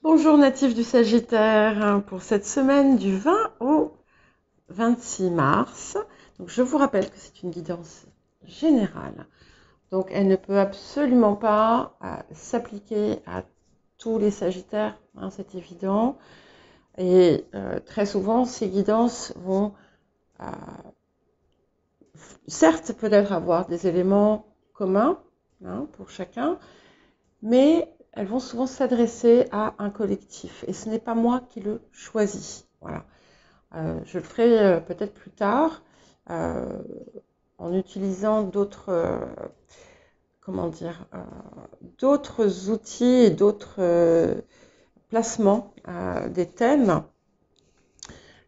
Bonjour natifs du Sagittaire, pour cette semaine du 20 au 26 mars. Donc, je vous rappelle que c'est une guidance générale. Donc elle ne peut absolument pas s'appliquer à tous les Sagittaires, hein, c'est évident. Et très souvent, ces guidances vont euh, certes peut-être avoir des éléments communs, hein, pour chacun, mais elles vont souvent s'adresser à un collectif. Et ce n'est pas moi qui le choisis. Voilà. Je le ferai peut-être plus tard euh, en utilisant comment dire, d'autres outils et d'autres placements des thèmes.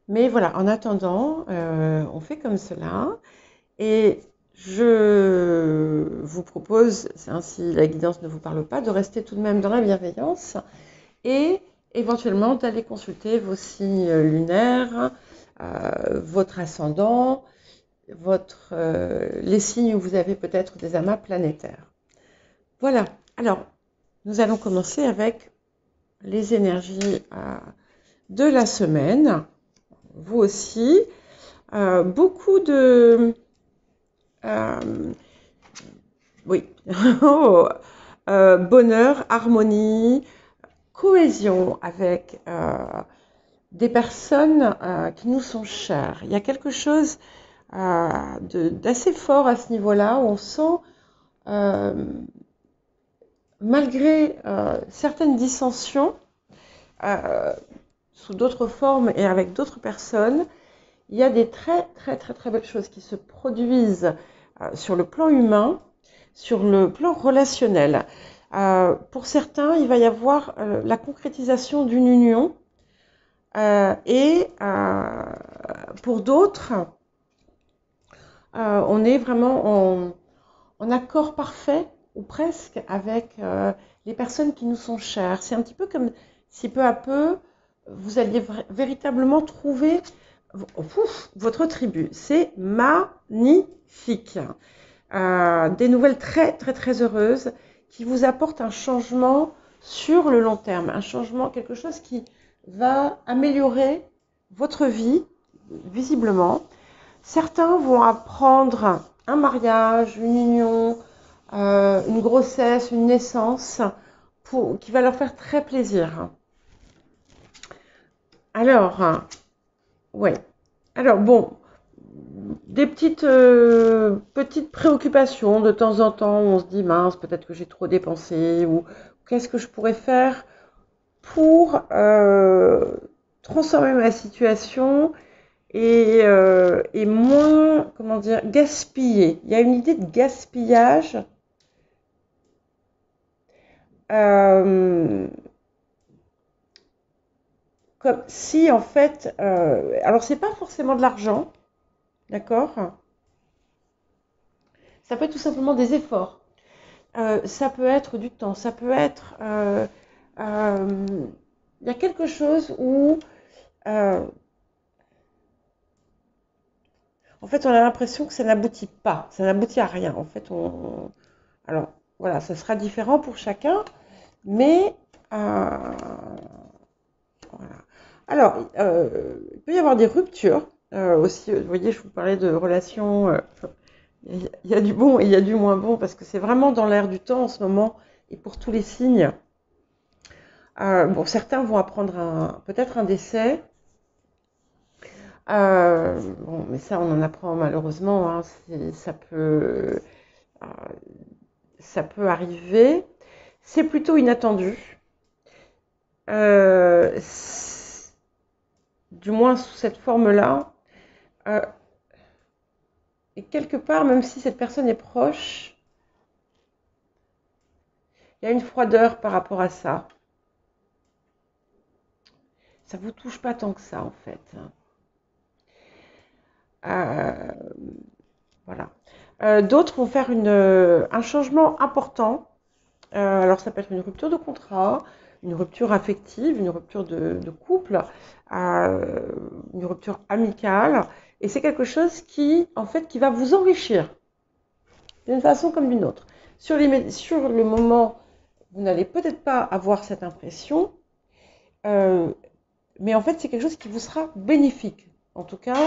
Mais voilà, en attendant, on fait comme cela. Et je vous propose, hein, si la guidance ne vous parle pas, de rester tout de même dans la bienveillance et éventuellement d'aller consulter vos signes lunaires, votre ascendant, les signes où vous avez peut-être des amas planétaires. Voilà, alors nous allons commencer avec les énergies de la semaine. Vous aussi, beaucoup de... oui, bonheur, harmonie, cohésion avec des personnes qui nous sont chères. Il y a quelque chose d'assez fort à ce niveau-là, où on sent, malgré certaines dissensions, euh, sous d'autres formes et avec d'autres personnes, il y a des très très très très belles choses qui se produisent sur le plan humain, sur le plan relationnel. Pour certains, il va y avoir la concrétisation d'une union et pour d'autres, on est vraiment en accord parfait ou presque avec les personnes qui nous sont chères. C'est un petit peu comme si peu à peu, vous alliez véritablement trouver votre tribu. C'est magnifique. Des nouvelles très très très heureuses qui vous apportent un changement sur le long terme, un changement, quelque chose qui va améliorer votre vie, visiblement. Certains vont apprendre un mariage, une union, une grossesse, une naissance, qui va leur faire très plaisir. Alors, ouais. Alors bon, des petites préoccupations de temps en temps où on se dit mince, peut-être que j'ai trop dépensé ou qu'est-ce que je pourrais faire pour transformer ma situation et moins, comment dire, gaspiller. Il y a une idée de gaspillage. Euh, Comme si en fait, alors c'est pas forcément de l'argent, d'accord? Ça peut être tout simplement des efforts. Ça peut être du temps, ça peut être... euh, il y a quelque chose où, euh, en fait, on a l'impression que ça n'aboutit pas, ça n'aboutit à rien. En fait, alors, voilà, ça sera différent pour chacun, mais... voilà. Alors, il peut y avoir des ruptures. Aussi, vous voyez, je vous parlais de relations... il y a du bon et il y a du moins bon, parce que c'est vraiment dans l'air du temps en ce moment, et pour tous les signes. Bon, certains vont apprendre peut-être un décès. Bon, mais ça, on en apprend malheureusement, hein, euh, ça peut arriver. C'est plutôt inattendu. Euh, du moins sous cette forme-là. Euh, et quelque part, même si cette personne est proche, il y a une froideur par rapport à ça. Ça vous touche pas tant que ça, en fait. Euh, voilà. D'autres vont faire un changement important. Alors, ça peut être une rupture de contrat, une rupture affective, une rupture de couple, une rupture amicale. Et c'est quelque chose en fait, qui va vous enrichir d'une façon comme d'une autre. Sur le moment, vous n'allez peut-être pas avoir cette impression, euh, mais en fait, c'est quelque chose qui vous sera bénéfique, en tout cas,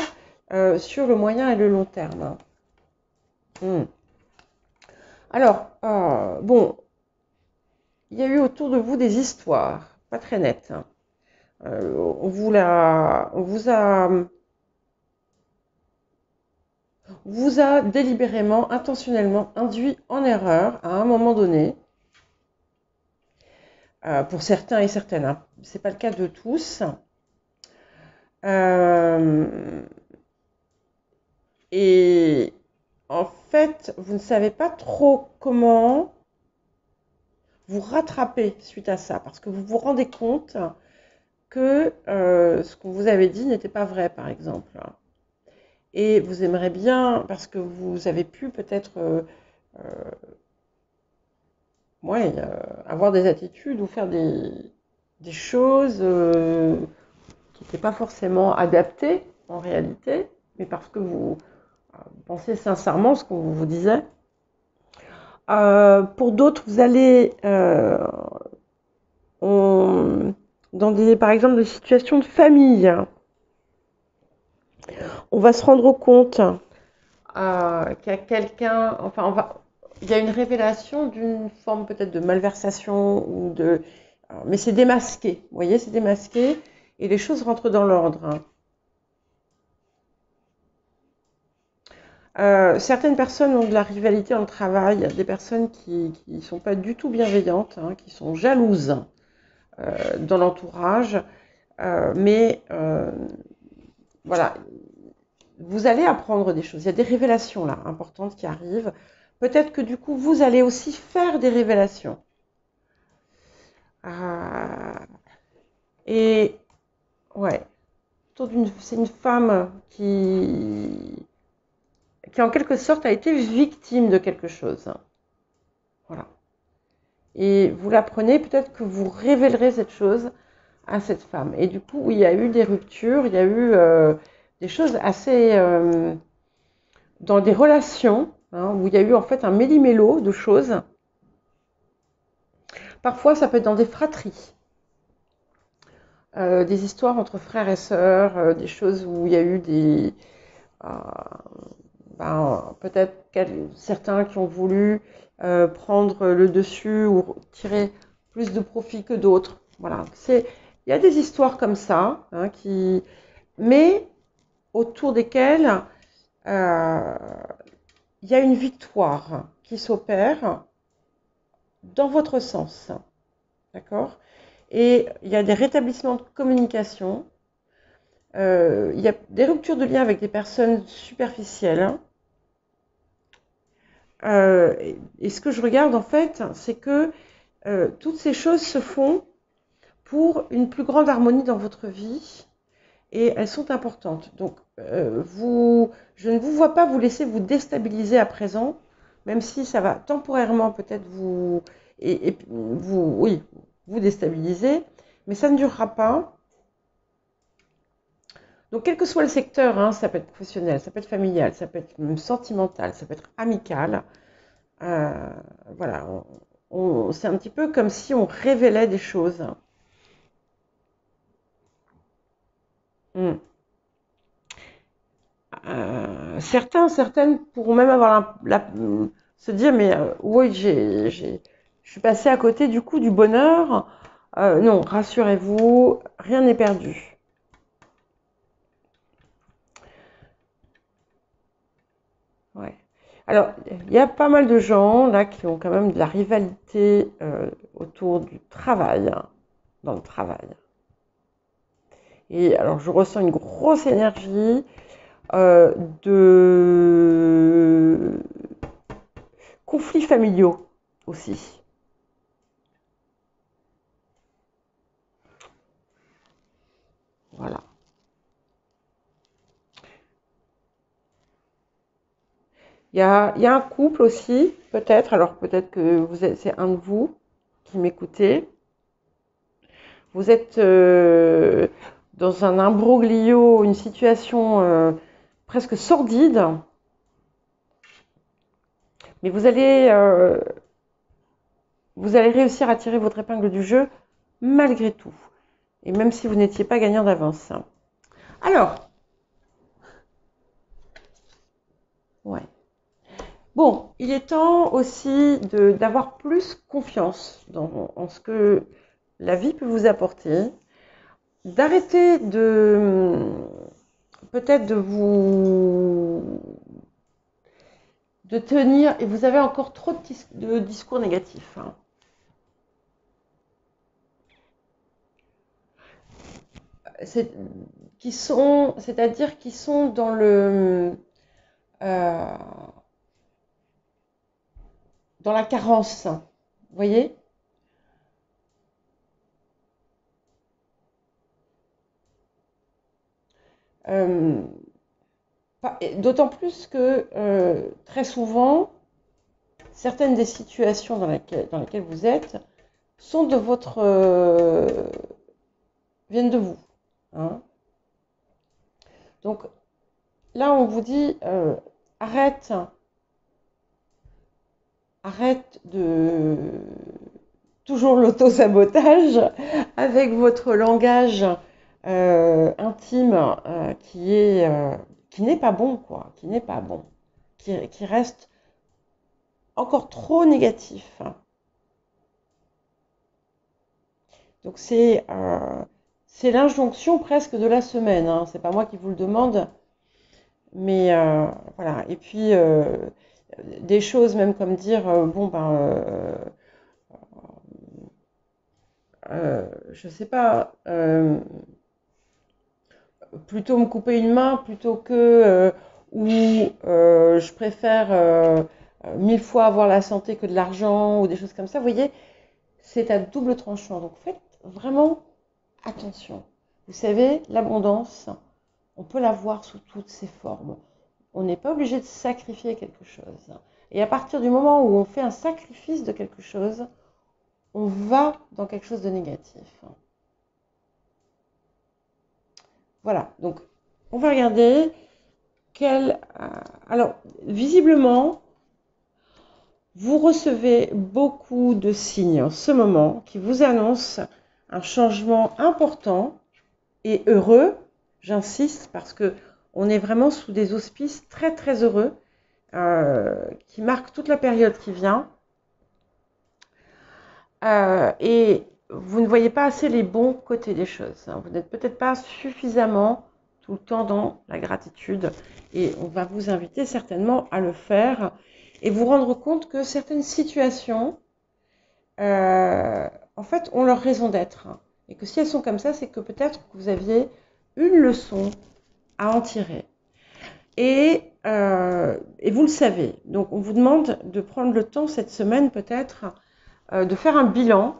sur le moyen et le long terme. Hmm. Alors, bon, il y a eu autour de vous des histoires, pas très nettes. On vous a délibérément, intentionnellement induit en erreur à un moment donné, pour certains et certaines, hein. C'est pas le cas de tous. Euh, et en fait, vous ne savez pas trop comment vous rattraper suite à ça, parce que vous vous rendez compte que ce qu'on vous avait dit n'était pas vrai, par exemple. Et vous aimeriez bien, parce que vous avez pu peut-être euh, ouais, avoir des attitudes ou faire des choses qui n'étaient pas forcément adaptées en réalité, mais parce que vous pensez sincèrement ce qu'on vous disait. Pour d'autres, vous allez on- dans par exemple, des situations de famille, on va se rendre compte qu'il y a quelqu'un, enfin, il y a une révélation d'une forme peut-être de malversation ou mais c'est démasqué. Vous voyez, c'est démasqué et les choses rentrent dans l'ordre, hein. Certaines personnes ont de la rivalité dans le travail, il y a des personnes qui ne sont pas du tout bienveillantes, hein, qui sont jalouses dans l'entourage, mais voilà, vous allez apprendre des choses. Il y a des révélations là importantes qui arrivent. Peut-être que du coup, vous allez aussi faire des révélations. Euh, et ouais, c'est une femme qui en quelque sorte a été victime de quelque chose. Voilà. Et vous l'apprenez, peut-être que vous révélerez cette chose à cette femme. Et du coup, oui, il y a eu des ruptures, il y a eu des choses assez dans des relations, hein, où il y a eu en fait un méli-mélo de choses. Parfois, ça peut être dans des fratries, des histoires entre frères et sœurs, des choses où il y a eu euh, peut-être certains qui ont voulu prendre le dessus ou tirer plus de profit que d'autres. Voilà, il y a des histoires comme ça, hein, mais autour desquelles euh, il y a une victoire qui s'opère dans votre sens, d'accord? Et il y a des rétablissements de communication. Il y a des ruptures de lien avec des personnes superficielles. Et ce que je regarde en fait, c'est que toutes ces choses se font pour une plus grande harmonie dans votre vie et elles sont importantes. Donc, je ne vous vois pas vous laisser vous déstabiliser à présent, même si ça va temporairement peut-être oui, vous déstabiliser, mais ça ne durera pas. Donc, quel que soit le secteur, hein, ça peut être professionnel, ça peut être familial, ça peut être même sentimental, ça peut être amical. euh, voilà, c'est un petit peu comme si on révélait des choses. Hmm. Certaines pourront même avoir se dire, mais oui, je suis passée à côté du coup du bonheur. Non, rassurez-vous, rien n'est perdu. Ouais. Alors, il y a pas mal de gens là qui ont quand même de la rivalité autour du travail, hein, dans le travail. Et alors, je ressens une grosse énergie euh, de conflits familiaux aussi. Voilà. Il y a un couple aussi, peut-être, alors peut-être que c'est un de vous qui m'écoutez. Vous êtes dans un imbroglio, une situation presque sordide, mais vous allez réussir à tirer votre épingle du jeu malgré tout. et même si vous n'étiez pas gagnant d'avance. Alors, ouais. Bon, il est temps aussi d'avoir plus confiance en ce que la vie peut vous apporter, d'arrêter peut-être de tenir, et vous avez encore trop de discours négatifs, hein. C'est-à-dire qui sont dans euh, dans la carence, vous voyez? Euh, D'autant plus que très souvent, certaines des situations dans lesquelles vous êtes sont de votre viennent de vous, hein. Donc là, on vous dit arrête, arrête de toujours l'auto-sabotage avec votre langage intime qui n'est pas bon, quoi, qui n'est pas bon, qui reste encore trop négatif. Donc c'est l'injonction presque de la semaine, hein. C'est pas moi qui vous le demande, mais voilà. Et puis des choses même comme dire bon ben je sais pas, plutôt me couper une main plutôt que ou je préfère mille fois avoir la santé que de l'argent ou des choses comme ça. Vous voyez, c'est à double tranchant. Donc faites vraiment attention. Vous savez, l'abondance, on peut la voir sous toutes ses formes. On n'est pas obligé de sacrifier quelque chose. Et à partir du moment où on fait un sacrifice de quelque chose, on va dans quelque chose de négatif. Voilà, donc on va regarder alors, visiblement, vous recevez beaucoup de signes en ce moment qui vous annoncent un changement important et heureux. J'insiste parce que on est vraiment sous des auspices très très heureux qui marquent toute la période qui vient. Et vous ne voyez pas assez les bons côtés des choses, hein. Vous n'êtes peut-être pas suffisamment tout le temps dans la gratitude. Et on va vous inviter certainement à le faire et vous rendre compte que certaines situations, en fait, ont leur raison d'être. Et que si elles sont comme ça, c'est que peut-être que vous aviez une leçon à en tirer. Et vous le savez. Donc, on vous demande de prendre le temps cette semaine peut-être de faire un bilan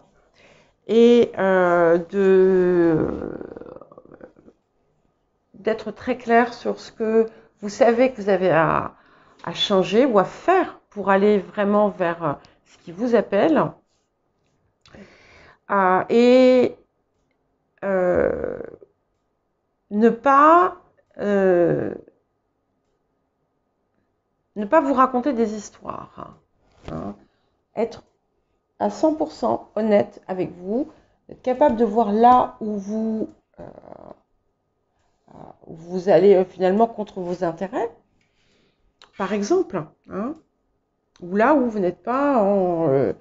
et d'être très clair sur ce que vous savez que vous avez à changer ou à faire pour aller vraiment vers ce qui vous appelle. Et ne pas vous raconter des histoires, hein. Être à 100% honnête avec vous, être capable de voir là où vous allez finalement contre vos intérêts, par exemple, hein, ou là où vous n'êtes pas en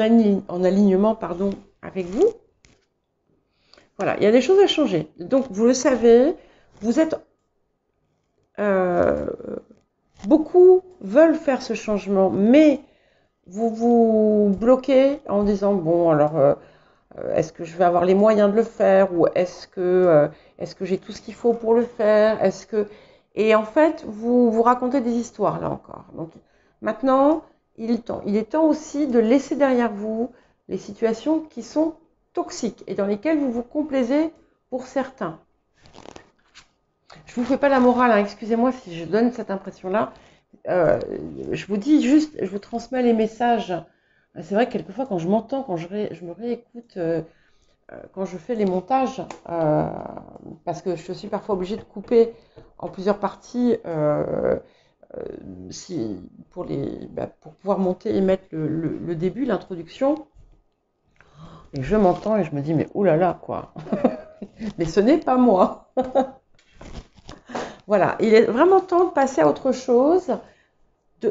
alignement pardon, avec vous. Voilà, il y a des choses à changer. Donc, vous le savez, vous êtes... beaucoup veulent faire ce changement, mais vous vous bloquez en disant, bon, alors... est-ce que je vais avoir les moyens de le faire ou est-ce que j'ai tout ce qu'il faut pour le faire? Et en fait, vous racontez des histoires là encore. Donc maintenant, il est temps aussi de laisser derrière vous les situations qui sont toxiques et dans lesquelles vous vous complaisez pour certains. Je vous fais pas la morale, hein, excusez-moi si je donne cette impression-là. Je vous dis juste, je vous transmets les messages. C'est vrai que quelquefois, quand je m'entends, quand je me réécoute, quand je fais les montages, parce que je suis parfois obligée de couper en plusieurs parties pour pouvoir monter et mettre le début, l'introduction. Et je m'entends et je me dis, mais oulala, quoi. Mais ce n'est pas moi. Voilà, il est vraiment temps de passer à autre chose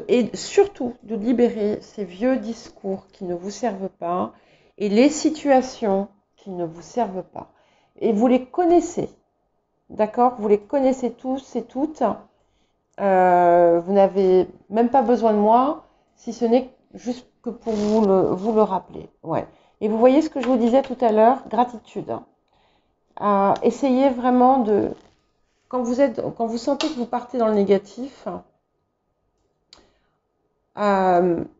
et surtout de libérer ces vieux discours qui ne vous servent pas et les situations qui ne vous servent pas. Et vous les connaissez, d'accord? Vous les connaissez tous et toutes. Vous n'avez même pas besoin de moi, si ce n'est juste que pour vous le rappeler. Ouais. Et vous voyez ce que je vous disais tout à l'heure, gratitude. Essayez vraiment de, quand vous sentez que vous partez dans le négatif,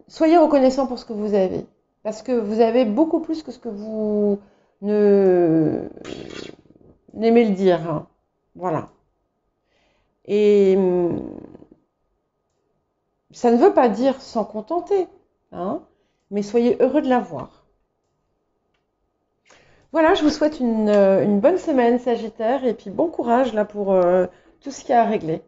soyez reconnaissant pour ce que vous avez. Parce que vous avez beaucoup plus que ce que vous ne n'aimez le dire, hein. Voilà. Et ça ne veut pas dire s'en contenter, hein, mais soyez heureux de l'avoir. Voilà, je vous souhaite une bonne semaine, Sagittaire, et puis bon courage là pour tout ce qu'il y a à régler.